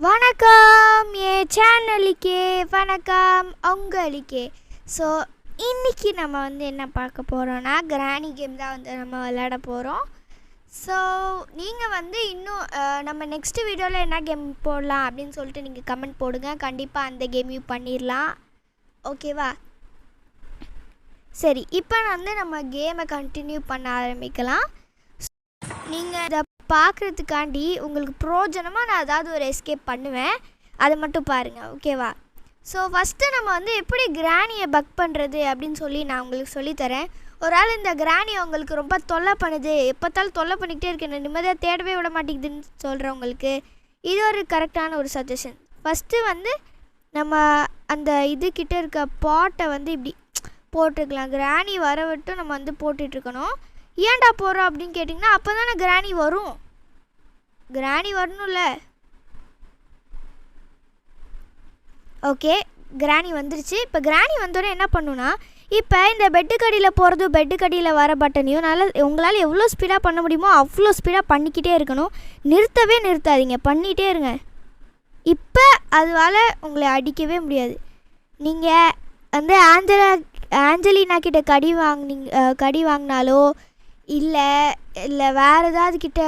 வணக்கம் சேனலுக்கே வணக்கம் உங்களுக்கே. ஸோ இன்றைக்கி நம்ம என்ன பார்க்க போகிறோன்னா கிராணி கேம் தான் நம்ம விளையாட போகிறோம். ஸோ நீங்கள் இன்னும் நம்ம நெக்ஸ்ட் வீடியோவில் என்ன கேம் போடலாம் அப்படின்னு சொல்லிட்டு நீங்கள் கமெண்ட் போடுங்க. கண்டிப்பாக அந்த கேமையும் பண்ணிடலாம். ஓகேவா? சரி, இப்போ நம்ம கேமை கண்டினியூ பண்ண ஆரம்பிக்கலாம். நீங்கள் இதை பார்க்குறதுக்காண்டி உங்களுக்கு பிரோஜனமாக நான் ஏதாவது ஒரு எஸ்கேப் பண்ணுவேன், அதை மட்டும் பாருங்கள். ஓகேவா? ஸோ ஃபஸ்ட்டு நம்ம எப்படி கிராணியை பக் பண்ணுறது அப்படின்னு சொல்லி நான் உங்களுக்கு சொல்லித்தரேன். ஒரு ஆள் இந்த கிராணி உங்களுக்கு ரொம்ப தொல்லை பண்ணுது, எப்போத்தாலும் தொல்லை பண்ணிக்கிட்டே இருக்கு, நிம்மதியாக தேடவே விட மாட்டேங்குதுன்னு சொல்கிறவங்களுக்கு இது ஒரு கரெக்டான ஒரு சஜஷன். ஃபஸ்ட்டு நம்ம அந்த இதுக்கிட்ட இருக்க பாட்டை இப்படி போட்டுக்கலாம். கிராணி வர விட்டு நம்ம போட்டுட்ருக்கணும். ஏன்டா போகிறோம் அப்படின்னு கேட்டிங்கன்னா, அப்போ தானே கிராணி வரும். கிராணி வரணும்ல. ஓகே, கிராணி வந்துருச்சு. இப்போ கிராணி வந்தோடனே என்ன பண்ணுன்னா, இப்போ இந்த பெட்டுக்கடியில் போகிறது, பெட்டுக்கடியில் வர பட்டனையும் உங்களால் எவ்வளோ ஸ்பீடாக பண்ண முடியுமோ அவ்வளோ ஸ்பீடாக பண்ணிக்கிட்டே இருக்கணும். நிறுத்தவே நிறுத்தாதீங்க, பண்ணிகிட்டே இருங்க. இப்போ அதுவால் உங்களை அடிக்கவே முடியாது. நீங்கள் ஆஞ்சலினா கிட்ட கடி வாங்கினாலோ இல்லை வேறு ஏதாவது கிட்ட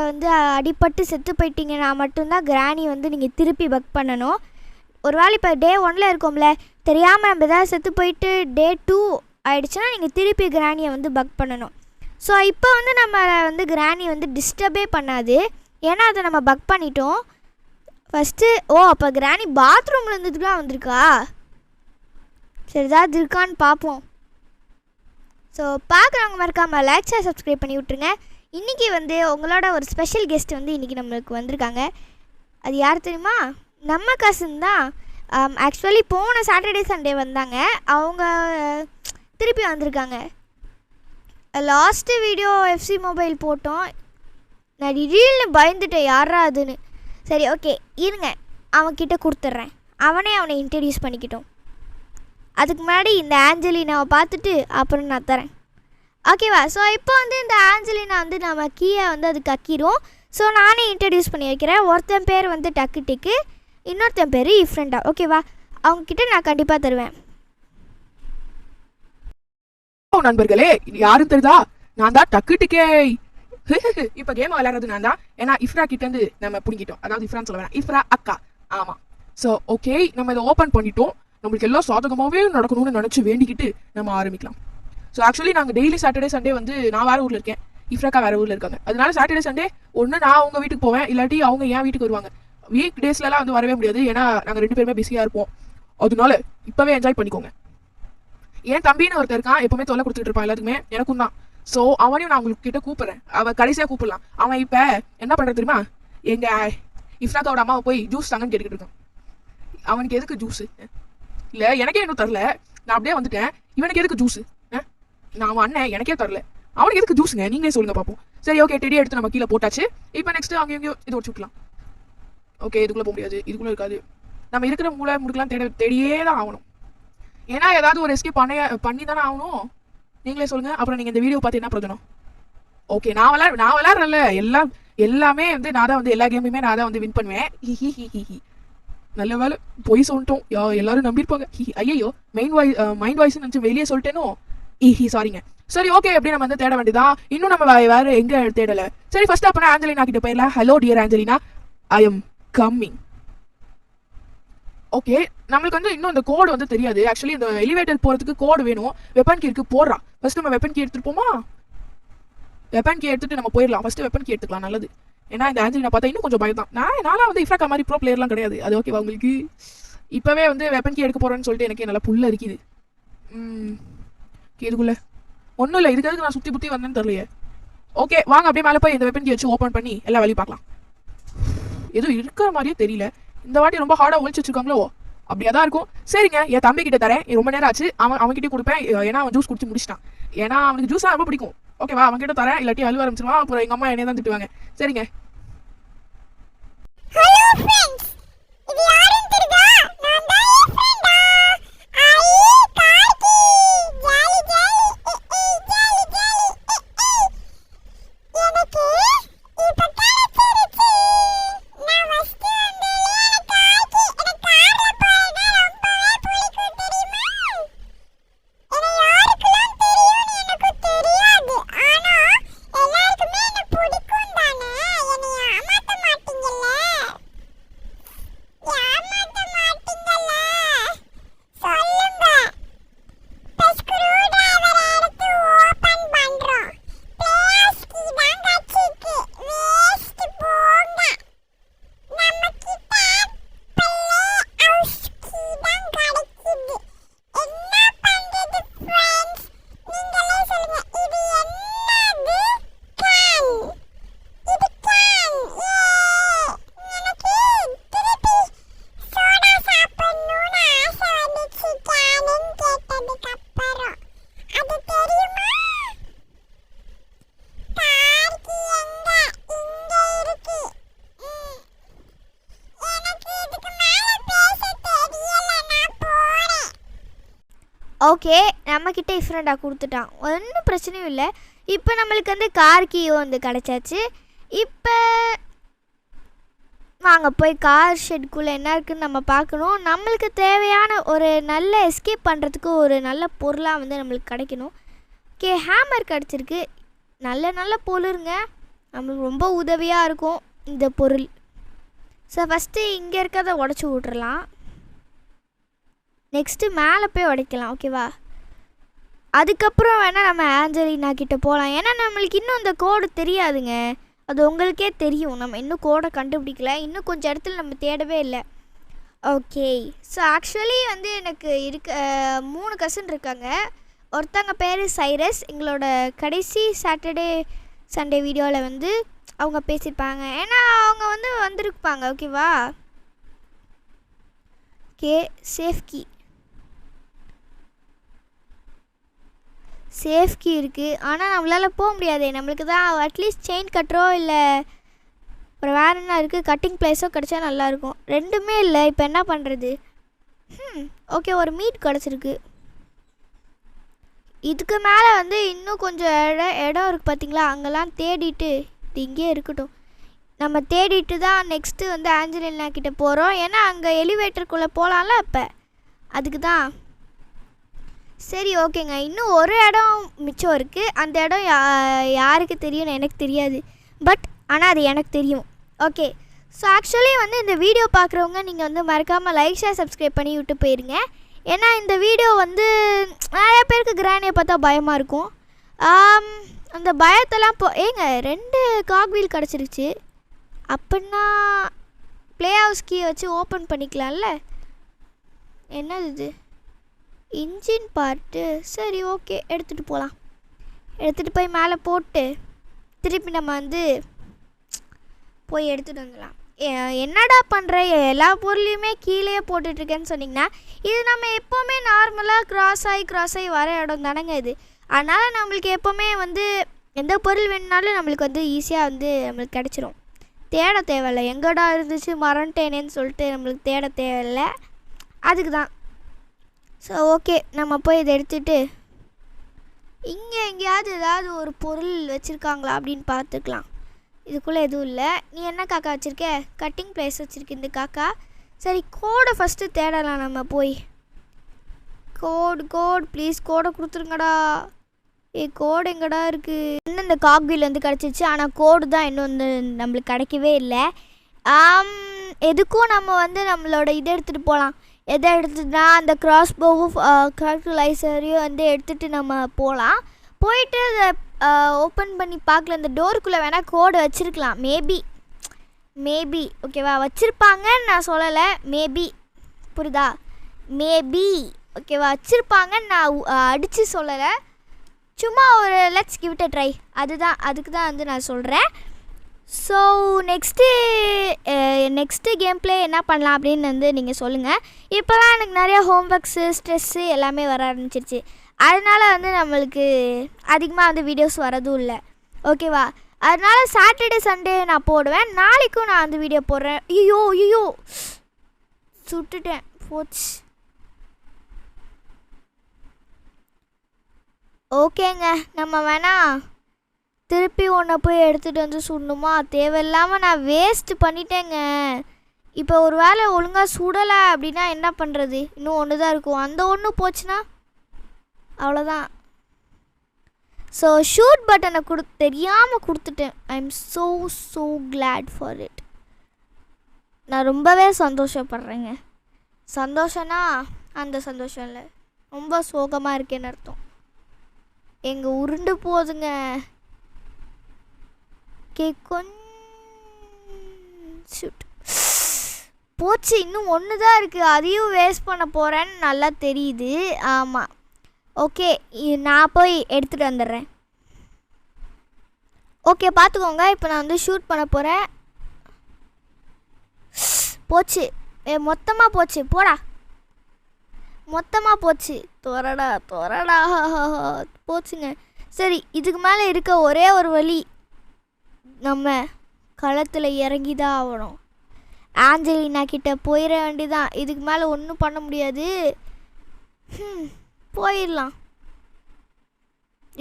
அடிபட்டு செத்து போயிட்டீங்கன்னா மட்டும்தான் கிராணி நீங்கள் திருப்பி பக் பண்ணணும். ஒரு வேளை இப்போ டே 1 இருக்கோம்ல, தெரியாமல் நம்ம எதாவது செத்து போயிட்டு டே 2 ஆகிடுச்சுன்னா நீங்கள் திருப்பி கிராணியை பக் பண்ணணும். ஸோ இப்போ நம்ம கிராணி டிஸ்டர்பே பண்ணாது, ஏன்னா அதை நம்ம பக் பண்ணிட்டோம். ஃபஸ்ட்டு அப்போ கிராணி பாத்ரூமில் இருந்ததுக்குலாம் வந்திருக்கா? சரி, ஏதாவது இருக்கான்னு பார்ப்போம். ஸோ பார்க்குறவங்க மறக்காமல் லைக் ஷேர் சப்ஸ்கிரைப் பண்ணி விட்ருங்க. இன்றைக்கி உங்களோட ஒரு ஸ்பெஷல் கெஸ்ட் இன்றைக்கி நம்மளுக்கு வந்திருக்காங்க. அது யார் தெரியுமா? நம்ம கசின் தான். ஆக்சுவலி போன சாட்டர்டே சண்டே வந்தாங்க, அவங்க திருப்பி வந்திருக்காங்க. லாஸ்ட்டு வீடியோ எஃப்சி மொபைல் போட்டோம், நான் திடீர்னு பயந்துட்டேன் யாரா அதுன்னு. சரி, ஓகே இருங்க, அவன்கிட்ட கொடுத்துட்றேன், அவனை இன்ட்ரடியூஸ் பண்ணிக்கிட்டோம். அதுக்கு முன்னாடி இந்த ஆஞ்சலினாவை பார்த்துட்டு அப்புறம் நான் தரேன். ஓகேவா? ஸோ இப்போ இந்த ஆஞ்சலினா நம்ம கீயை அதுக்கு அக்கிடும். ஸோ நானே இன்ட்ரடியூஸ் பண்ணி வைக்கிறேன். ஒருத்தன் பேர் டக்கு டிக்கு, இன்னொருத்தன் பேர் இஃப்ரெண்டா. ஓகேவா? அவங்கக்கிட்ட நான் கண்டிப்பாக தருவேன். நண்பர்களே, யாரும் தெரியுதா? நான் தான் டக்கு டிக்கே. இப்போ கேம் விளையாடுறது நான் தான். ஏன்னா இஃப்ரா கிட்டேருந்து நம்ம பிடிக்கிட்டோம். அதாவது இஃப்ரான்னு சொல்ல வேணாம், இஃப்ரா அக்கா. ஆமாம். ஸோ ஓகே, நம்ம இதை ஓப்பன் பண்ணிட்டோம். நம்மளுக்கு எல்லாம் சாதகமாகவே நடக்கணும்னு நினச்சி வேண்டிக்கிட்டு நம்ம ஆரம்பிக்கலாம். ஸோ ஆக்சுவலி நாங்கள் டெய்லி சாட்டர்டே சண்டே நான் வேறு ஊரில் இருக்கேன், இஃப்ராக்கா வேறு ஊரில் இருக்காங்க. அதனால சாட்டர்டே சண்டே ஒன்று நான் அவங்க வீட்டுக்கு போவேன், இல்லாட்டி அவங்க என் வீட்டுக்கு வருவாங்க. வீக் டேஸ்லலாம் வரவே முடியாது, ஏன்னா நாங்கள் 2 பேருமே பிஸியாக இருப்போம். அதனால இப்போவே என்ஜாய் பண்ணிக்கோங்க. என் தம்பின்னு ஒருத்தர் இருக்கான், எப்பவுமே தொல்லை கொடுத்துட்டு இருப்பான் எல்லாத்துக்குமே, எனக்கும் தான். ஸோ அவனையும் நான் உங்களுக்கு கிட்ட கூப்பிட்றேன், அவன் கடைசியாக கூப்பிடலாம். அவன் இப்போ என்ன பண்ணுறது தெரியுமா? எங்கள் இஃப்ராக்காவோட அம்மாவை போய் ஜூஸ் தாங்கன்னு கேட்டுக்கிட்டு இருக்கான். அவனுக்கு எதுக்கு ஜூஸு? இல்லை, எனக்கே இன்னும் தரல, நான் அப்படியே வந்துட்டேன். இவனுக்கு எதுக்கு ஜூஸு? நான் அவன் அண்ணன், எனக்கே தரல, அவனுக்கு எதுக்கு ஜூஸுங்க? நீங்களே சொல்லுங்க பார்ப்போம். சரி, ஓகே, டெடி எடுத்து நம்ம கீழே போட்டாச்சு. இப்போ நெக்ஸ்ட் அங்கே எங்கேயோ இது வச்சு விட்லாம். ஓகே, இதுக்குள்ளே போக முடியாது, இதுக்குள்ளே இருக்காது. நம்ம இருக்கிற மூளை முடுக்கலாம் தேடியே தான் ஆகணும், ஏன்னா ஏதாவது ஒரு எஸ்கேப் பண்ணி தானே ஆகணும். நீங்களே சொல்லுங்கள். அப்புறம் நீங்கள் இந்த வீடியோ பார்த்து என்ன பிரயோஜனம்? ஓகே, நான் விளையாடுறேன்ல, எல்லாமே நான் தான் எல்லா கேமுமே நான் தான் வின் பண்ணுவேன். ஹி நல்ல வேலை, பொய் சொல்லிட்டோம், எல்லாரும் நம்பியிருப்பாங்க. ஐயோ, மைண்ட் வாய்ஸ் நினச்சி வெளியே சொல்லிட்டேனோ. சாரிங்க. சரி, ஓகே, எப்படி நம்ம தேட வேண்டியதான். இன்னும் நம்ம வேற எங்க தேடலை. சரி, ஃபர்ஸ்ட் அப்போ ஆஞ்சலினா கிட்ட போயிடலாம். Hello dear Angelina, I am coming. Okay, நம்மளுக்கு இன்னும் இந்த கோடு தெரியாது. ஆக்சுவலி இந்த எலிவேட்டர் போகிறதுக்கு கோடு வேணும். வெப்பன் கீ இருக்கு, போடுறான். ஃபர்ஸ்ட் நம்ம வெப்பன் கீ எடுத்துட்டு போமா? வெப்பன் கீ எடுத்துட்டு நம்ம போயிடலாம். ஃபர்ஸ்ட் வெப்பன் கீ எடுத்துக்கலாம், நல்லது. ஏன்னா இந்த ஆஞ்சலினா பார்த்தா இன்னும் கொஞ்சம் பயம் தான். நான்லாம் இஃப்ராக்கா மாதிரி ப்ரோ பிளேயர்லாம் கிடையாது. அது ஓகேவா உங்களுக்கு? இப்போவே வெப்பன் கீ எடுக்க போகிறேன்னு சொல்லிட்டு எனக்கு நல்லா புல்ல இருக்குது. இதுக்குள்ள ஒன்றும் இல்லை, இதுக்காக நான் சுற்றி வந்தேன்னு தெரியலையே. ஓகே, வாங்க அப்படியே மேலே போய் இந்த வெப்பன் கீ வச்சு ஓப்பன் பண்ணி எல்லா வேலையும் பார்க்கலாம். எதுவும் இருக்கிற மாதிரியே தெரியல. இந்த வாட்டி ரொம்ப ஹார்டாக ஒழிச்சு வச்சிருக்காங்களோ? அப்படியே தான் இருக்கும். சரிங்க, என் தம்பி கிட்ட தரேன். ரொம்ப நேரம் ஆச்சு, அவன்கிட்டே கொடுப்பேன். ஏன்னா அவன் ஜூஸ் குடிச்சு முடிச்சிட்டான். ஏன்னா அவனுக்கு ஜூஸாக ரொம்ப பிடிக்கும். ஓகேவா? அவன்கிட்ட தரேன், இல்லாட்டி அழுவ ஆரம்பிச்சிருவான். அப்புறம் எங்கள் அம்மா என்னைய தான் திட்டுவாங்க. சரிங்க. எனக்கு இப்ப கிடைச்சிருச்சு. நான் ஃபர்ஸ்ட் ஓகே, நம்மக்கிட்ட இஃப்ரெண்டாக கொடுத்துட்டான், ஒன்றும் பிரச்சனையும் இல்லை. இப்போ நம்மளுக்கு வந்து கார் கீயும் வந்து கிடச்சாச்சு. இப்போ வாங்க போய் கார் ஷெட்குள்ளே என்ன இருக்குதுன்னு நம்ம பார்க்கணும். நம்மளுக்கு தேவையான ஒரு நல்ல எஸ்கேப் பண்ணுறதுக்கு ஒரு நல்ல பொருளாக வந்து நம்மளுக்கு கிடைக்கணும். ஓகே, ஹேமர் கிடச்சிருக்கு. நல்ல பொருளுங்க, நம்மளுக்கு ரொம்ப உதவியாக இருக்கும் இந்த பொருள். ஸோ ஃபஸ்ட்டு இங்கே இருக்கிறத உடச்சி விட்றலாம். நெக்ஸ்ட்டு மேலே போய் உடைக்கலாம். ஓகேவா, அதுக்கப்புறம் வேணால் நம்ம ஆஞ்சலினா கிட்டே போகலாம். ஏன்னா நம்மளுக்கு இன்னும் இந்த கோடு தெரியாதுங்க, அது உங்களுக்கே தெரியும். நம்ம இன்னும் கோடை கண்டுபிடிக்கல, இன்னும் கொஞ்சம் இடத்துல நம்ம தேடவே இல்லை. ஓகே, ஸோ ஆக்சுவலி வந்து எனக்கு 3 கசின் இருக்காங்க. ஒருத்தங்க பேர் சைரஸ். எங்களோட கடைசி சாட்டர்டே சண்டே வீடியோவில் வந்து அவங்க பேசியிருப்பாங்க, ஏன்னா அவங்க வந்து வந்திருப்பாங்க. ஓகேவா, ஓகே, சேஃப் கீ இருக்குது. ஆனால் நம்மளால் போக முடியாது. நம்மளுக்கு தான் அட்லீஸ்ட் செயின் கட்டுறோ இல்லை அப்புறம் வேறு என்ன இருக்குது, கட்டிங் ப்ளேஸோ கிடச்சா நல்லாயிருக்கும். ரெண்டுமே இல்லை. இப்போ என்ன பண்ணுறது? ஓகே, ஒரு மீட் கிடச்சிருக்கு. இதுக்கு மேலே வந்து இன்னும் கொஞ்சம் இடம் இருக்குது பார்த்தீங்களா, அங்கெல்லாம் தேடிட்டு இது இங்கே இருக்கட்டும். நம்ம தேடிட்டு தான் நெக்ஸ்ட்டு வந்து ஆஞ்சலினா கிட்டே போகிறோம். ஏன்னா அங்கே எலிவேட்டருக்குள்ளே போகலாம்ல, அப்போ அதுக்கு தான். சரி, ஓகேங்க, இன்னும் ஒரு இடம் மிச்சம் இருக்குது. அந்த இடம் யாருக்கு தெரியும்னு எனக்கு தெரியாது, பட் ஆனால் அது எனக்கு தெரியும். ஓகே, ஸோ ஆக்சுவலி வந்து இந்த வீடியோ பார்க்குறவங்க நீங்கள் வந்து மறக்காமல் லைக், ஷேர், சப்ஸ்கிரைப் பண்ணி விட்டு போயிருங்க. ஏன்னா இந்த வீடியோ வந்து நிறைய பேருக்கு கிராணியை பார்த்தா பயமாக இருக்கும். அந்த பயத்தெல்லாம் ஏங்க 2 காக்வீல் கிடச்சிருச்சு. அப்படின்னா ப்ளே ஹவுஸ் கீயை வச்சு ஓப்பன் பண்ணிக்கலாம்ல. என்னது இது? Engine part. சரி, ஓகே, எடுத்துகிட்டு போகலாம். எடுத்துகிட்டு போய் மேலே போட்டு திருப்பி நம்ம வந்து போய் எடுத்துகிட்டு வந்துடலாம். என்னடா பண்ணுற, எல்லா பொருளையுமே கீழே போட்டுட்ருக்கேன்னு சொன்னிங்கன்னா, இது நம்ம எப்போவுமே நார்மலாக கிராஸ் ஆகி வர இடம் தானேங்க இது. அதனால் நம்மளுக்கு எப்போவுமே வந்து எந்த பொருள் வேணுனாலும் நம்மளுக்கு வந்து ஈஸியாக வந்து நம்மளுக்கு கிடச்சிரும். தேட தேவையில்லை, எங்கடா இருந்துச்சு மறந்துட்டேனேன்னு சொல்லிட்டு நம்மளுக்கு தேட தேவையில்லை. அதுக்கு தான். ஸோ ஓகே, நம்ம போய் இதை எடுத்துகிட்டு இங்கே எங்கேயாவது ஏதாவது ஒரு பொருள் வச்சுருக்காங்களா அப்படின்னு பார்த்துக்கலாம். இதுக்குள்ளே எதுவும் இல்லை. நீ என்ன காக்கா வச்சுருக்க? கட்டிங் ப்ளேஸ் வச்சுருக்கு இந்த காக்கா. சரி, கோடை ஃபஸ்ட்டு தேடலாம். நம்ம போய் கோட் ப்ளீஸ், கோடை கொடுத்துருங்கடா. கோடு எங்கடா இருக்குது? இன்னும் இந்த காக்வீல் வந்து கிடச்சிச்சு, ஆனால் கோடு தான் இன்னும் வந்து நம்மளுக்கு கிடைக்கவே இல்லை. எதுக்கும் நம்ம வந்து நம்மளோட இதை எடுத்துகிட்டு போகலாம். எதை எடுத்துட்டுனா அந்த கிராஸ் போவும் கால்குலைசரையும் வந்து எடுத்துகிட்டு நம்ம போகலாம். போயிட்டு அதை ஓப்பன் பண்ணி பார்க்கல. இந்த டோருக்குள்ளே வேணால் கோடு வச்சுருக்கலாம். மேபி ஓகேவா, வச்சுருப்பாங்கன்னு நான் சொல்லலை, மேபி, புரியுதா? மேபி ஓகேவா, வச்சுருப்பாங்கன்னு நான் அடித்து சொல்லலை, சும்மா ஒரு let's give it a try. அதுக்கு தான் வந்து நான் சொல்கிறேன். ஸோ நெக்ஸ்ட்டு கேம் ப்ளே என்ன பண்ணலாம் அப்படின்னு வந்து நீங்கள் சொல்லுங்கள். இப்போலாம் எனக்கு நிறையா ஹோம்ஒர்க்ஸு, ஸ்ட்ரெஸ்ஸு எல்லாமே வர ஆரம்பிச்சிருச்சு. அதனால் வந்து நம்மளுக்கு அதிகமாக வந்து வீடியோஸ் வரதும் இல்லை. ஓகேவா, அதனால் சாட்டர்டே சண்டே நான் போடுவேன். நாளைக்கும் நான் வந்து வீடியோ போடுறேன். ஐயோ சுட்டுட்டேன், போச்சு. ஓகேங்க, நம்ம வேணா திருப்பி ஒன்றை போய் எடுத்துகிட்டு வந்து சுடணுமா? தேவையில்லாமல் நான் வேஸ்ட்டு பண்ணிட்டேங்க. இப்போ ஒரு வேளை ஒழுங்காக சுடலை அப்படின்னா என்ன பண்ணுறது? இன்னும் ஒன்று தான் இருக்கும். அந்த ஒன்று போச்சுன்னா அவ்வளோதான். ஸோ ஷூட் பட்டனை தெரியாமல் கொடுத்துட்டேன். ஐ am so glad for it. நான் ரொம்பவே சந்தோஷப்படுறேங்க. சந்தோஷம்னா அந்த சந்தோஷம் இல்லை, ரொம்ப சோகமாக இருக்கேன்னு அர்த்தம். எங்கே உருண்டு போகுதுங்க. ஷூட் போச்சு. இன்னும் ஒன்று தான் இருக்குது, அதையும் வேஸ்ட் பண்ண போகிறேன்னு நல்லா தெரியுது. ஆமாம், ஓகே, நான் போய் எடுத்துகிட்டு வந்துடுறேன். ஓகே, பார்த்துக்கோங்க. இப்போ நான் வந்து ஷூட் பண்ண போகிறேன். போச்சு, மொத்தமாக போச்சு. போடா, மொத்தமாக போச்சு. தொரடா போச்சுங்க. சரி, இதுக்கு மேலே இருக்க ஒரே ஒரு வழி, நம்ம களத்தில் இறங்கி தான் ஆகணும். ஆஞ்சலினா கிட்ட போயிட வேண்டியதான். இதுக்கு மேலே ஒன்றும் பண்ண முடியாது. போயிடலாம்.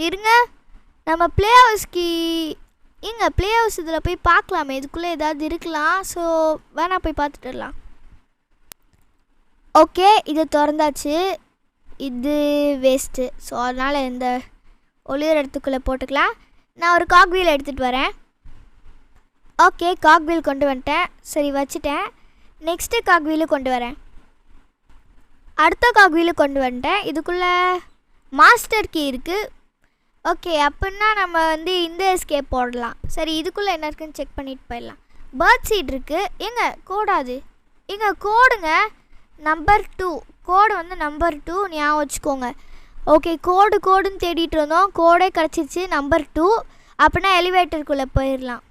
இருங்க, நம்ம ப்ளே ஹவுஸ்க்கு ப்ளே ஹவுஸ் இதில் போய் பார்க்கலாமே, இதுக்குள்ளே ஏதாவது இருக்கலாம். ஸோ வேணா போய் பார்த்துட்டுலாம். ஓகே, இது திறந்தாச்சு. இது வேஸ்ட்டு. ஸோ அதனால் இந்த ஒளிர இடத்துக்குள்ளே போட்டுக்கலாம். நான் ஒரு காக்வீல் எடுத்துகிட்டு வரேன். ஓகே, காக்வீல் கொண்டு வந்துட்டேன். சரி, வச்சுட்டேன். நெக்ஸ்ட்டு காக்வீலு கொண்டு வரேன். அடுத்த காக்வீலு கொண்டு வந்துட்டேன். இதுக்குள்ளே மாஸ்டர் கீ இருக்குது. ஓகே, அப்படின்னா நம்ம வந்து இந்த எஸ்கேப் போடலாம். சரி, இதுக்குள்ளே என்ன இருக்குன்னு செக் பண்ணிட்டு போயிடலாம். பேர்ட் சீட் இருக்குது. கோடாது கோடுங்க. நம்பர் 2 கோடு வந்து நம்பர் 2 ஞாபகம் வச்சுக்கோங்க. ஓகே, கோடுன்னு தேடிட்டு இருந்தோம். கோடே கிடச்சிருச்சு, நம்பர் 2. அப்படின்னா எலிவேட்டருக்குள்ளே போயிடலாம்.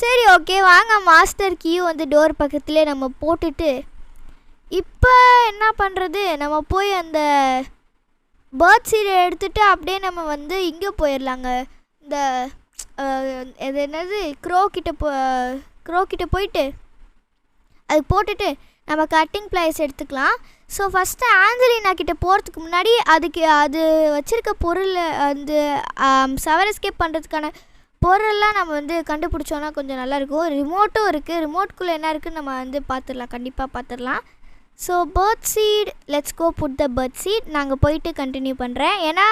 சரி, ஓகே, வாங்க. மாஸ்டர் கீ வந்து டோர் பக்கத்துலேயே நம்ம போட்டுட்டு இப்போ என்ன பண்ணுறது, நம்ம போய் அந்த பேர்ட் சீடை எடுத்துகிட்டு அப்படியே நம்ம வந்து இங்கே போயிடலாங்க. இந்த இது என்னது க்ரோ கிட்ட போயிட்டு அது போட்டுட்டு நம்ம கட்டிங் ப்ளைஸ் எடுத்துக்கலாம். ஸோ ஃபஸ்ட்டு ஆஞ்சலினா கிட்டே போகிறதுக்கு முன்னாடி அது வச்சுருக்க பொருள் அந்த சவர் எஸ்கேப் பண்ணுறதுக்கான பொருள்லாம் நம்ம வந்து கண்டுபிடிச்சோன்னா கொஞ்சம் நல்லாயிருக்கும். ரிமோட்டும் இருக்குது. ரிமோட்குள்ளே என்ன இருக்குதுன்னு நம்ம வந்து பார்த்துடலாம், கண்டிப்பாக பார்த்துடலாம். So bird seed, let's go put the bird seed. நாங்கள் போயிட்டு கண்டினியூ பண்ணுறேன். ஏன்னா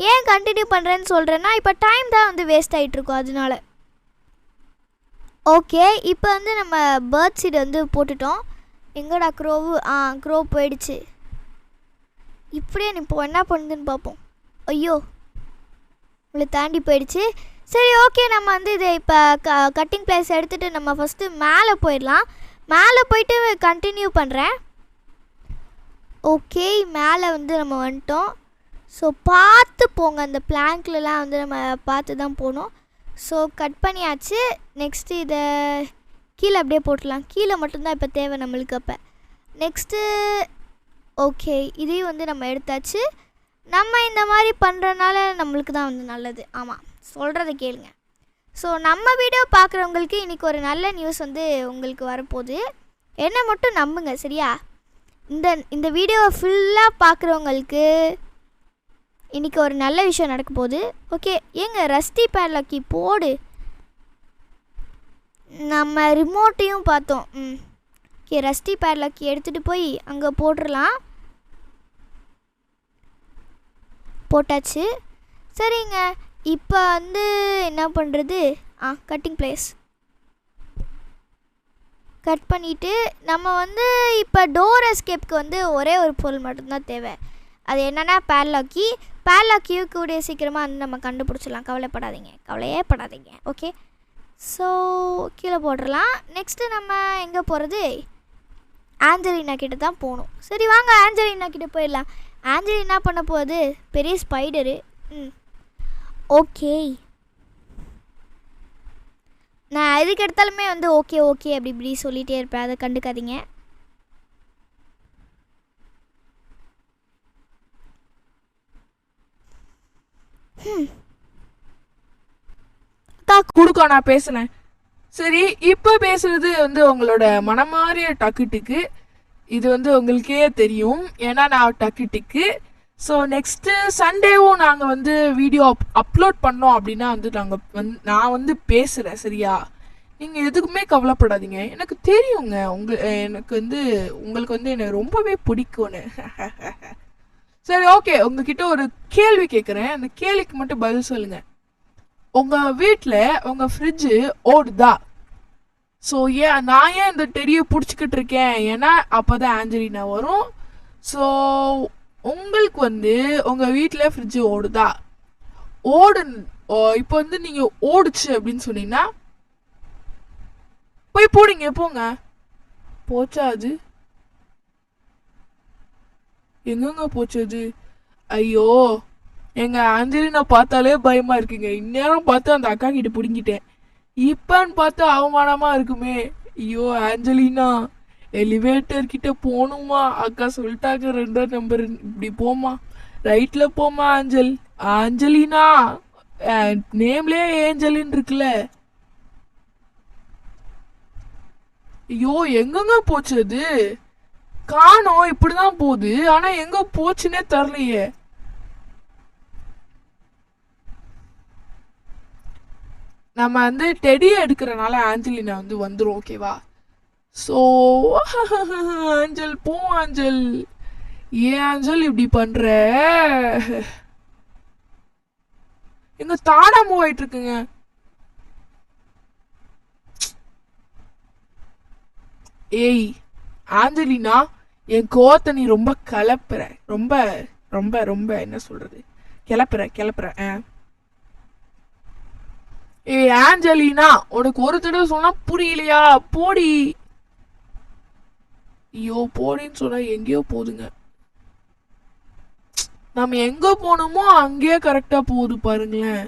ஏன் கண்டினியூ பண்ணுறேன்னு சொல்கிறேன்னா, இப்போ டைம் தான் வந்து வேஸ்ட் ஆகிட்ருக்கோம், அதனால. ஓகே, இப்போ வந்து நம்ம பேர்ட் சீட் வந்து போட்டுட்டோம். எங்கடா க்ரோவு? க்ரோ போயிடுச்சு. இப்படியே இப்போ என்ன பண்ணுதுன்னு பார்ப்போம். ஐயோ, உங்களை தாண்டி போயிடுச்சு. சரி, ஓகே, நம்ம வந்து இதை இப்போ கட்டிங் ப்ளேஸ் எடுத்துகிட்டு நம்ம ஃபஸ்ட்டு மேலே போயிடலாம். மேலே போயிட்டு கண்டினியூ பண்ணுறேன். ஓகே, மேலே வந்து நம்ம வந்துட்டோம். ஸோ பார்த்து போங்க, அந்த பிளாங்க்லலாம் வந்து நம்ம பார்த்து தான் போகணும். ஸோ கட் பண்ணியாச்சு. நெக்ஸ்ட்டு இதை கீழே அப்படியே போட்டுடலாம். கீழே மட்டும்தான் இப்போ தேவை நம்மளுக்கு. அப்போ நெக்ஸ்ட்டு ஓகே, இதையும் வந்து நம்ம எடுத்தாச்சு. நம்ம இந்த மாதிரி பண்ணுறதுனால நம்மளுக்கு தான் வந்து நல்லது. ஆமாம், சொல்கிறத கேளுங்க. ஸோ நம்ம வீடியோ பார்க்குறவங்களுக்கு இன்றைக்கி ஒரு நல்ல நியூஸ் வந்து உங்களுக்கு வரப்போகுது. என்னை மட்டும் நம்புங்க, சரியா? இந்த வீடியோவை ஃபுல்லாக பார்க்குறவங்களுக்கு இன்றைக்கி ஒரு நல்ல விஷயம் நடக்க போகுது. ஓகே, ரஸ்டி பேட்லாக்கி போடு. நம்ம ரிமோட்டையும் பார்த்தோம். ஓகே, ரஸ்டி பேட்லாக்கி எடுத்துகிட்டு போய் அங்கே போட்டுடலாம். போட்டாச்சு. சரிங்க, இப்போ வந்து என்ன பண்ணுறது? கட்டிங் ப்ளேஸ் கட் பண்ணிவிட்டு நம்ம வந்து இப்போ டோர் எஸ்கேப்க்கு வந்து ஒரே ஒரு பொருள் மட்டும்தான் தேவை. அது என்னென்னா பேட்லாக்கியும் கூடிய சீக்கிரமாக வந்து நம்ம கண்டுபிடிச்சிடலாம். கவலையே படாதீங்க. ஓகே, ஸோ கீழே போட்டுடலாம். நெக்ஸ்ட்டு நம்ம எங்கே போகிறது? ஆஞ்சலினா கிட்ட தான் போகணும். சரி, வாங்க ஆஞ்சலினா கிட்டே போயிடலாம். ஆஞ்சலினா பண்ண போகுது பெரிய ஸ்பைடரு. ஓகே, நான் எதுக்கு எடுத்தாலுமே வந்து ஓகே அப்படி இப்படி சொல்லிகிட்டே இருப்பேன், அதை கண்டுக்காதீங்க. கொடுக்கா, நான் பேசுனேன். சரி, இப்போ பேசுறது வந்து உங்களோட மனமாறிய டக்குட்டுக்கு. இது வந்து உங்களுக்கே தெரியும், ஏன்னா நான் டக்குட்டுக்கு. ஸோ நெக்ஸ்ட்டு சண்டேவும் நாங்கள் வந்து வீடியோ அப்லோட் பண்ணோம் அப்படின்னா வந்து நான் வந்து பேசுகிறேன், சரியா? நீங்கள் எதுக்குமே கவலைப்படாதீங்க. எனக்கு தெரியுங்க எனக்கு வந்து உங்களுக்கு வந்து என்னை ரொம்பவே பிடிக்கும்னு. சரி, ஓகே, உங்ககிட்ட ஒரு கேள்வி கேட்குறேன். அந்த கேள்விக்கு மட்டும் பதில் சொல்லுங்கள். உங்கள் வீட்டில் உங்கள் ஃப்ரிட்ஜு ஓடுதா? ஸோ நான் ஏன் இந்த டெடியை பிடிச்சிக்கிட்டு இருக்கேன்? ஏன்னா அப்போ தான் ஆஞ்சலினா வரும். ஸோ உங்களுக்கு வந்து உங்கள் வீட்டில் ஃப்ரிட்ஜு ஓடுதா? இப்போ வந்து நீங்கள் ஓடுச்சு அப்படின்னு சொன்னீங்கன்னா போய் போங்க. போச்சா? அது எங்கங்க போச்சு அது? ஐயோ, எங்க ஆஞ்சலினா பார்த்தாலே பயமா இருக்குங்க. இந்நேரம் பார்த்து அந்த அக்கா கிட்ட பிடிங்கிட்டேன். இப்பன்னு பார்த்தா அவமானமா இருக்குமே. ஐயோ ஆஞ்சலினா, எலிவேட்டர் கிட்ட போகணுமா? அக்கா சொல்லிட்டாங்க 2ஆம் நம்பர் இப்படி போமா, ரைட்ல போமா. ஆஞ்சலினா நேம்லயே ஏஞ்சலின்னு இருக்குல்ல. ஐயோ, எங்கங்க போச்சு அது? காணோம், இப்படிதான் போகுது. ஆனா எங்க போச்சுன்னே தெரியலையே. நம்ம வந்து டெடி எடுக்கிறனால ஆஞ்சலினா வந்து வந்துரும். ஓகேவா? ஸோ ஆஞ்சல் போ ஆஞ்சல். ஏன் ஆஞ்சல் இப்படி பண்ற? எங்க தானா மூவ் ஆயிட்டு இருக்குங்க. ஏய் ஆஞ்சலினா, என் கோவத்தை நீ ரொம்ப கலப்புற. ரொம்ப ரொம்ப ரொம்ப என்ன சொல்றது, கிளப்புற. ஏய் ஆஞ்சலினா, உனக்கு ஒரு தடவை சொன்னா புரியலையா? போடி. ஐயோ போடின்னு சொன்னா எங்கேயோ போகுதுங்க. நம்ம எங்க போனோமோ அங்கேயே கரெக்டா போகுது பாருங்களேன்.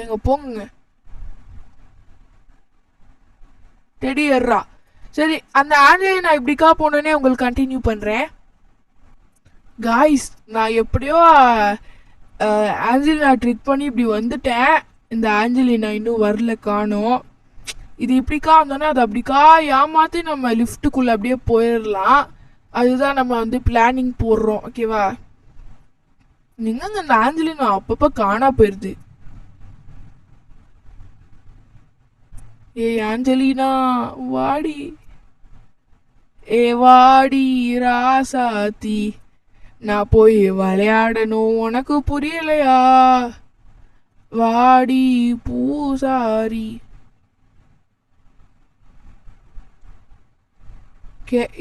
எங்க போங்க டெடி ஏறா. சரி, அந்த ஆஞ்சலி நான் இப்படிக்கா போனேனே உங்களுக்கு கண்டினியூ பண்றேன். காய்ஸ், நான் எப்படியோ ஆஞ்சலினா ட்ரிக் பண்ணி இப்படி வந்துட்டேன். இந்த ஆஞ்சலினா இன்னும் வரல, காணோம். இது இப்படிக்கா வந்தோன்னா அது அப்படிக்கா ஏமாத்தி நம்ம லிஃப்ட்டுக்குள்ள அப்படியே போயிடலாம். அதுதான் நம்ம வந்து பிளானிங் போடுறோம். ஓகேவா? நீங்க இந்த ஆஞ்சலினா அப்பப்ப காணா போயிருது. ஏய் ஆஞ்சலினா வாடி. ஏ வாடி ராசாத்தி, நான் போய் விளையாடணும், உனக்கு புரியலையா? வாடி பூசாரி.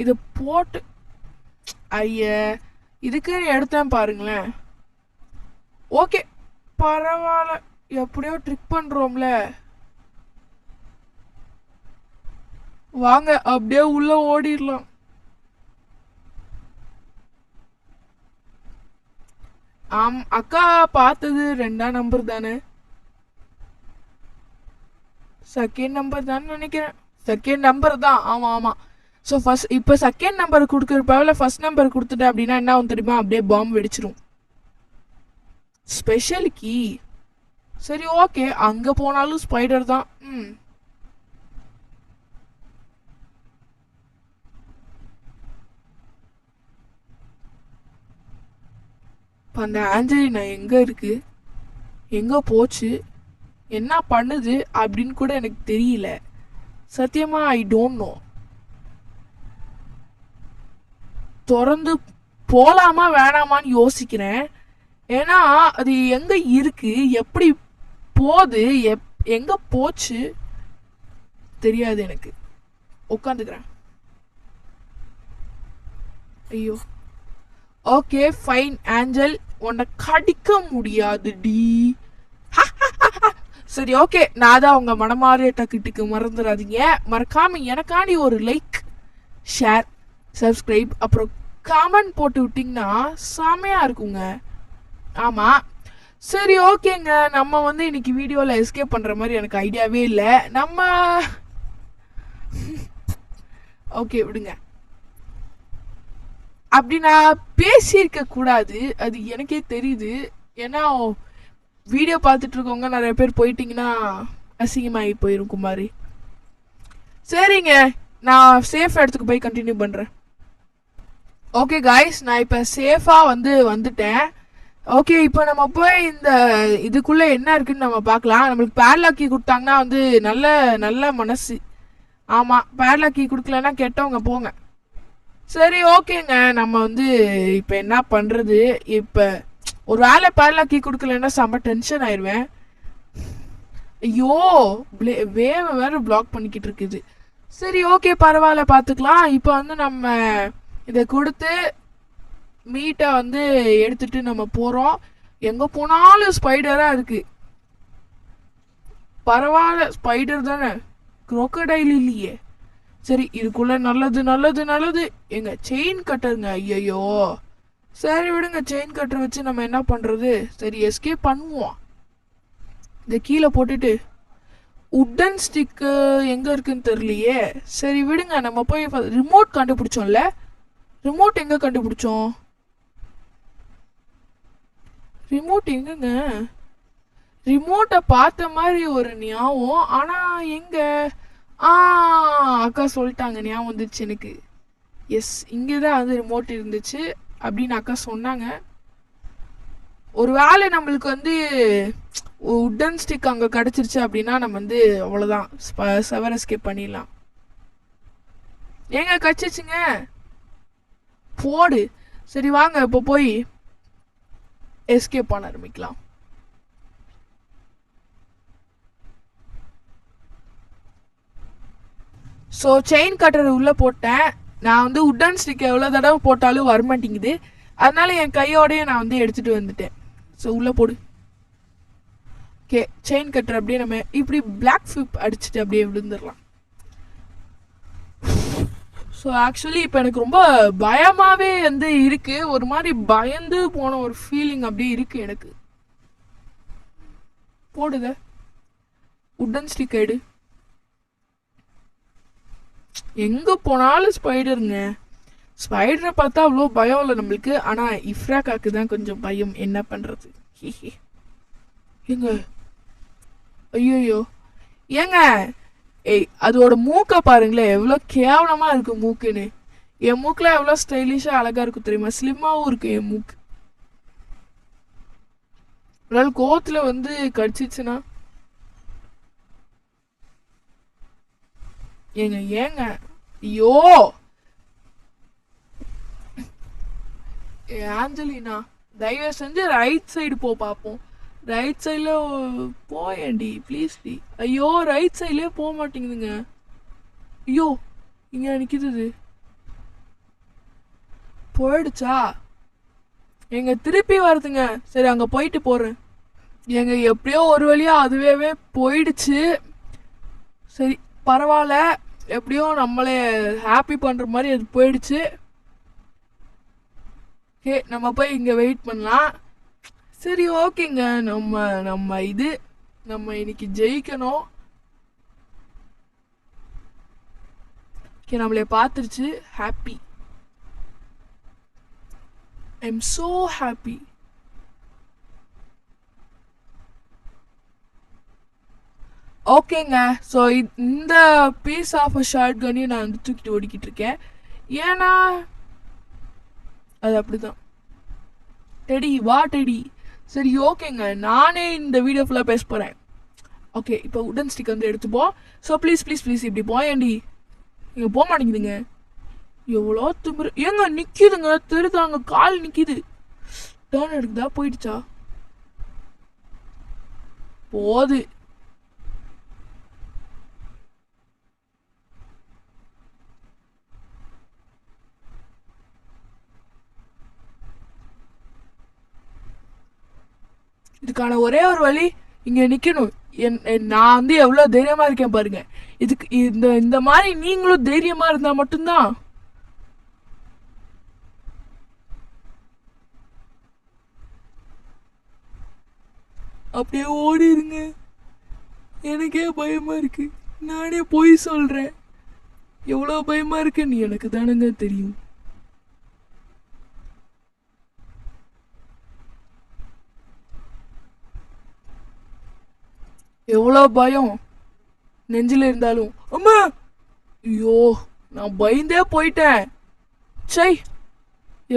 இது போட்டு ஐய இதுக்கு எடுத்தேன் பாருங்களேன். ஓகே பரவாயில்ல, எப்படியோ ட்ரிக் பண்றோம்ல. வாங்க அப்படியே உள்ள ஓடிடலாம். அக்கா பார்த்தது 2ஆம் நம்பர் தானே? செகண்ட் நம்பர் தான் நினைக்கிறேன். செகண்ட் நம்பர் தான். ஆமா. ஸோ ஃபர்ஸ்ட் இப்போ செகண்ட் நம்பர் கொடுக்குறப்ப ஃபர்ஸ்ட் நம்பர் கொடுத்துட்டேன் அப்படின்னா என்ன ஆகும் தெரியுமா? அப்படியே பாம்பு வெடிச்சிரும். Special key. சரி ஓகே, அங்க போனாலும் ஸ்பைடர் தான். அந்த ஆஞ்சலினா எங்க இருக்கு, எங்க போச்சு, என்ன பண்ணுது அப்படின்னு கூட எனக்கு தெரியல. சத்தியமா ஐ டோன்ட் நோ. திறந்து போலாமா வேணாமான்னு யோசிக்கிறேன். ஏன்னா அது எங்க இருக்கு, எப்படி போகுது, எங்க போச்சு தெரியாது எனக்கு. உட்காந்துக்கிறேன். ஐயோ ஓகே ஃபைன் ஆஞ்சல், உன்னை கடிக்க முடியாது டி. சரி ஓகே, நான் தான் உங்க மனமாறிய டக்குட்டுக்கு மறந்துடாதீங்க. மறக்காம எனக்காண்டி ஒரு லைக், ஷேர், சப்ஸ்கிரைப் அப்புறம் காமெண்ட் போட்டு விட்டிங்கன்னா செமையா இருக்குங்க. ஆமா சரி ஓகேங்க, நம்ம வந்து இன்னைக்கு வீடியோவில் எஸ்கேப் பண்ணுற மாதிரி எனக்கு ஐடியாவே இல்லை. நம்ம ஓகே விடுங்க. அப்படி நான் பேசியிருக்க கூடாது, அது எனக்கே தெரியுது. ஏன்னா வீடியோ பார்த்துட்டு இருக்கவங்க நிறைய பேர் போயிட்டீங்கன்னா அசிங்கமாகி போயிரும் குமாரி. சரிங்க, நான் சேஃப் இடத்துக்கு போய் கண்டினியூ பண்ணுறேன். ஓகே காய்ஸ், நான் இப்போ சேஃபாக வந்துட்டேன். ஓகே, இப்போ நம்ம போய் இந்த இதுக்குள்ளே என்ன இருக்குன்னு நம்ம பார்க்கலாம். நம்மளுக்கு பேட்லாக் கீ கொடுத்தாங்கன்னா வந்து நல்ல நல்ல மனசு. ஆமாம், பேட்லாக் கீ கொடுக்கலன்னா கெட்டவங்க போங்க. சரி ஓகேங்க, நம்ம வந்து இப்போ என்ன பண்ணுறது? இப்போ ஒரு வேலை பேட்லாக் கீ கொடுக்கலன்னா செம்ம டென்ஷன் ஆயிடுவேன். ஐயோ வேவ வேறு பிளாக் பண்ணிக்கிட்டு இருக்குது. சரி ஓகே பரவாயில்ல, பார்த்துக்கலாம். இப்போ வந்து நம்ம இதை கொடுத்து மீட்டை வந்து எடுத்துட்டு நம்ம போகிறோம். எங்கே போனாலும் ஸ்பைடராக இருக்கு. பரவாயில்ல, ஸ்பைடர் தானே, குரோக்கடைல் இல்லையே. சரி இதுக்குள்ள நல்லது நல்லது நல்லது. எங்க செயின் கட்டருங்க. ஐயோ சரி விடுங்க, செயின் கட்டர் வச்சு நம்ம என்ன பண்ணுறது? சரி எஸ்கேப் பண்ணுவோம். இதை கீழே போட்டுட்டு உட்டன் ஸ்டிக்கு எங்கே இருக்குன்னு தெரியலையே. சரி விடுங்க, நம்ம போய் ரிமோட் கண்டுபிடிச்சோம்ல. ரிமோட் எங்கே கண்டுபிடிச்சோம்? ரிமோட் எங்கங்க? ரிமோட்டை பார்த்த மாதிரி ஒரு ஞாபகம். ஆனா எங்க ஆ அக்கா சொல்லிட்டாங்க, ஞாபகம் வந்துச்சு எனக்கு. எஸ், இங்கே தான் வந்து ரிமோட் இருந்துச்சு அப்படின்னு அக்கா சொன்னாங்க. ஒரு வேளை நம்மளுக்கு வந்து உட்டன் ஸ்டிக் அங்கே கிடச்சிருச்சு அப்படின்னா நம்ம வந்து அவ்வளோதான், செவர் எஸ்கேப் பண்ணிடலாம். ஏங்க கச்சிச்சுங்க, போடு. சரி வாங்க இப்போ போய் எஸ்கேப் பண்ண ஆரம்பிக்கலாம். ஸோ செயின் கட்டர் உள்ளே போட்டேன். நான் வந்து உட்டன் ஸ்டிக் எவ்வளோ தடவை போட்டாலும் வரமாட்டேங்குது. அதனால என் கையோடய நான் வந்து எடுத்துகிட்டு வந்துட்டேன். ஸோ உள்ளே போடு. ஓகே, செயின் கட்டர் அப்படியே நம்ம இப்படி பிளாக் ஃபிப் அடிச்சுட்டு அப்படியே விழுந்துடலாம். ஸோ ஆக்சுவலி இப்போ எனக்கு ரொம்ப பயமாகவே வந்து இருக்குது. ஒரு மாதிரி பயந்து போன ஒரு ஃபீலிங் அப்படியே இருக்குது எனக்கு. போடுத உட்டன் ஸ்டிக் எடு. எங்கே போனாலும் ஸ்பைடருங்க. ஸ்பைடரை பார்த்தா அவ்வளோ பயம் இல்லை நம்மளுக்கு. ஆனால் இஃப்ராக்காக்கு தான் கொஞ்சம் பயம். என்ன பண்ணுறது? ஏங்க, ஐயோயோ ஏங்க, ஏய் அதோட மூக்கை பாருங்களேன், எவ்வளோ கேவலமாக இருக்கு மூக்குன்னு. என் மூக்கில் எவ்வளோ ஸ்டைலிஷாக அழகாக இருக்கும் தெரியுமா? ஸ்லிம்மாகவும் இருக்கு என் மூக்கு. ஒரு நாள் கோவத்தில் வந்து கடிச்சிச்சுன்னா ஏங்க ஏங்க ஐயோ ஆஞ்சலினா, தயவு செஞ்சு ரைட் சைடு போ பார்ப்போம். ரைட் சைடில் போயேண்டி ப்ளீஸ் டி. ஐயோ ரைட் சைட்லேயே போக மாட்டேங்குதுங்க. ஐயோ இங்கே நிற்கிது. போயிடுச்சா? எங்க திருப்பி வருதுங்க. சரி அங்கே போயிட்டு போகிறேன். எங்க எப்படியோ ஒரு வழியாக அதுவே போயிடுச்சு. சரி பரவாயில்ல, எப்படியோ நம்மளே ஹாப்பி பண்ணுற மாதிரி அது போயிடுச்சு. ஓகே, நம்ம போய் இங்கே வெயிட் பண்ணலாம். சரி ஓகேங்க, நம்ம இன்னைக்கு ஜெயிக்கணும். ஓகே, நம்மளே பார்த்துருச்சு. Happy, I am so happy. ஓகேங்க, ஸோ இந்த பீஸ் ஆஃப் அ ஷார்ட் கன்னையும் நான் வந்து தூக்கிட்டு ஓடிக்கிட்டு இருக்கேன். ஏன்னா அது அப்படிதான். டெடி வா டெடி. சரி ஓகேங்க, நானே இந்த வீடியோ ஃபுல்லாக பேச போகிறேன். ஓகே, இப்போ உடன் ஸ்டிக் வந்து எடுத்துப்போம். ஸோ ப்ளீஸ் ப்ளீஸ் ப்ளீஸ் இப்படி போயேண்டி. இங்கே போக மாட்டேங்குதுங்க. எவ்வளோ திமிரு. ஏங்க நிற்கிதுங்க, தெரியுதாங்க, கால் நிற்கிது. டேர்ன் எடுக்குதா? போயிடுச்சா? போது. இதுக்கான ஒரே ஒரு வழி இங்கே நிற்கணும். நான் வந்து எவ்வளோ தைரியமாக இருக்கேன் பாருங்க. இதுக்கு இந்த மாதிரி நீங்களும் தைரியமாக இருந்தால் மட்டும்தான். அப்படியே ஓடிடுங்க. எனக்கே பயமாக இருக்கு. நானே போய் சொல்கிறேன். எவ்வளோ பயமாக இருக்குன்னு எனக்கு தானுங்க தெரியும். எவ்வளோ பயம் நெஞ்சில் இருந்தாலும். அம்மா ஐயோ, நான் பயந்தே போயிட்டேன். சை,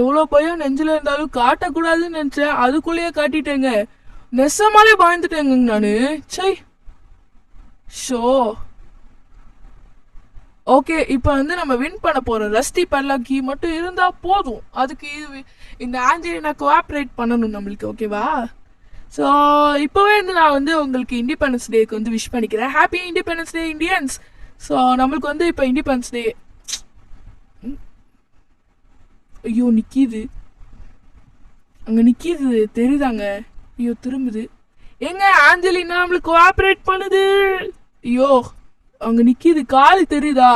எவ்வளோ பயம் நெஞ்சில் இருந்தாலும் காட்டக்கூடாதுன்னு நினச்சேன், அதுக்குள்ளேயே காட்டிட்டேங்க. நெசமாலே பயந்துட்டேங்க நான். சை ஷோ. ஓகே, இப்போ வந்து நம்ம வின் பண்ண போகிறோம். ரஸ்டி பல்லாக்கி மட்டும் இருந்தால் போதும். அதுக்கு இந்த ஆஞ்சலினா கோஆப்ரேட் பண்ணணும் நம்மளுக்கு. ஓகேவா? ஸோ இப்போவே வந்து நான் வந்து உங்களுக்கு இண்டிபெண்டன்ஸ் டேக்கு வந்து விஷ் பண்ணிக்கிறேன். Happy independence day Indians. So நம்மளுக்கு வந்து இப்போ இண்டிபெண்டன்ஸ் டே. ஐயோ நிற்கிது, அங்கே நிற்கிது தெரியுதாங்க. ஐயோ திரும்புது. எங்க ஆஞ்சலினா நம்மளுக்கு கோஆப்ரேட் பண்ணுது. ஐயோ அங்கே நிற்கிது, காலு தெரியுதா?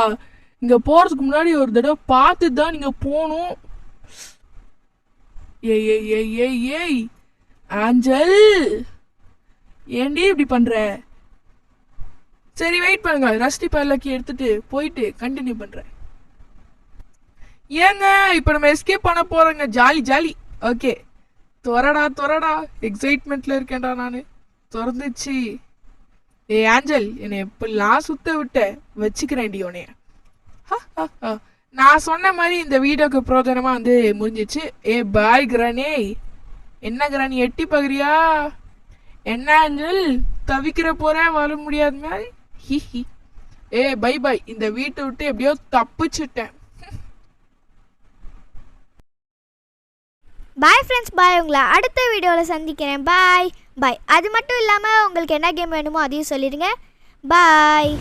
இங்கே போகிறதுக்கு முன்னாடி ஒரு தடவை பார்த்துட்டு தான் நீங்கள் போகணும். ஏய் ஏய் ஏய் ஏய் ஏய் ஆஞ்சல், ஏண்டி இப்படி பண்ற? சரி வெயிட் பண்ணுங்க, ரஸ்டி பல்லாக்கி எடுத்துட்டு போயிட்டு கண்டினியூ பண்றேன். ஏங்க இப்போ நம்ம எஸ்கேப் பண்ண போறோங்க. Jolly jolly. ஓகே, துறடா எக்ஸைட்மெண்ட்ல இருக்கேன்டா நான். திறந்துச்சு. ஆஞ்சல், என்னை எப்படிலாம் சுத்த விட்ட, வச்சுக்கிறேன்டி உன்னைய. நான் சொன்ன மாதிரி இந்த வீடியோக்கு பிரோஜனமா வந்து முடிஞ்சிச்சு. பாய் கிரானி. என்ன கிரானி எட்டி பாக்குறியா? என்ன ஆஞ்சல், தவிக்கிற போறேன் வாழ முடியாத மாதிரி. ஹிஹி. Bye bye. இந்த வீட்டை விட்டு எப்படியோ தப்பிச்சுட்டேன். பாய் ஃப்ரெண்ட்ஸ், பாய். உங்களை அடுத்த வீடியோவில் சந்திக்கிறேன். பாய் பாய். அது மட்டும் இல்லாமல் உங்களுக்கு என்ன கேம் வேணுமோ அதையும் சொல்லிடுங்க. பாய்.